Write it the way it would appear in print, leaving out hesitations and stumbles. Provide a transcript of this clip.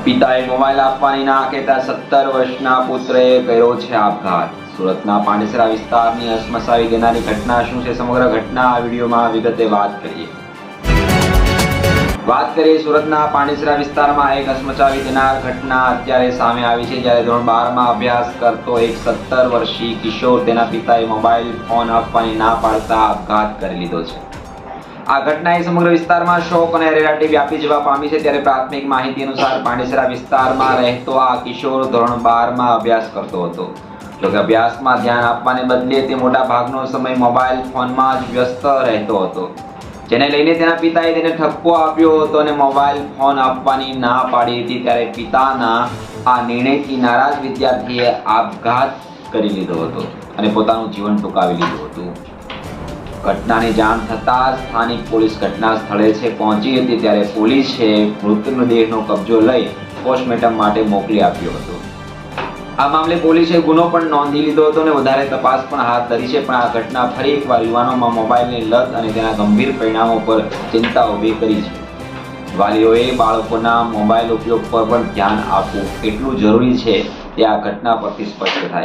પિતાએ મોબાઈલ આપવાની ના કહેતા 17 વર્ષના પુત્રએ કર્યો છે આપઘાત। સુરતના પાંડેસરા વિસ્તારની હચમચાવી દેનારી ઘટના શું છે? સમગ્ર ઘટના આ વિડીયોમાં વિગતે વાત કરીએ। સુરતના પાંડેસરા વિસ્તારમાં એક હચમચાવી દેનાર ઘટના અત્યારે સામે આવી છે, જ્યારે ધોરણ 12માં અભ્યાસ કરતો એક 17 વર્ષીય કિશોર તેના પિતાએ મોબાઈલ ફોન આપવાની ના પાડતા આપઘાત કરી લીધો છે। આ ઘટનાએ સમગ્ર વિસ્તારમાં શોક અને અરેરાટી વ્યાપી જવા પામી છે। ત્યારે પ્રાથમિક માહિતી અનુસાર પાંડેસરા વિસ્તારમાં રહેતો આ કિશોર ધોરણ 12માં અભ્યાસ કરતો હતો। જોકે અભ્યાસમાં ધ્યાન આપવાને બદલે તે મોટા ભાગનો સમય મોબાઈલ ફોનમાં જ વ્યસ્ત રહેતો હતો, જેને લઈને તેના પિતાએ તેને ઠપકો આપ્યો હતો અને મોબાઈલ ફોન આપવાની ના પાડી હતી। ત્યારે પિતાના આ નિર્ણયથી નારાજ વિદ્યાર્થીએ આપઘાત કરી લીધો હતો અને પોતાનું જીવન ટૂંકાવી લીધું હતું। ઘટનાની જાણ થતાં સ્થાનિક પોલીસ ઘટના સ્થળે પહોંચી હતી। ત્યારે પોલીસે મૃતદેહનો કબજો લઈ પોસ્ટમોર્ટમ માટે મોકલી આપ્યો હતો। આ મામલે પોલીસે ગુનો પણ નોંધી લીધો હતો અને વધારે તપાસ પણ હાથ ધરી છે। પણ આ ઘટના ફરી એકવાર યુવાનોમાં મોબાઈલની લત અને તેના ગંભીર પરિણામો પર ચિંતા ઊભી કરી છે। વાલીઓએ બાળકોના મોબાઈલ ઉપયોગ પર પણ ધ્યાન આપવું કેટલું જરૂરી છે તે આ ઘટના પરથી સ્પષ્ટ થાય છે।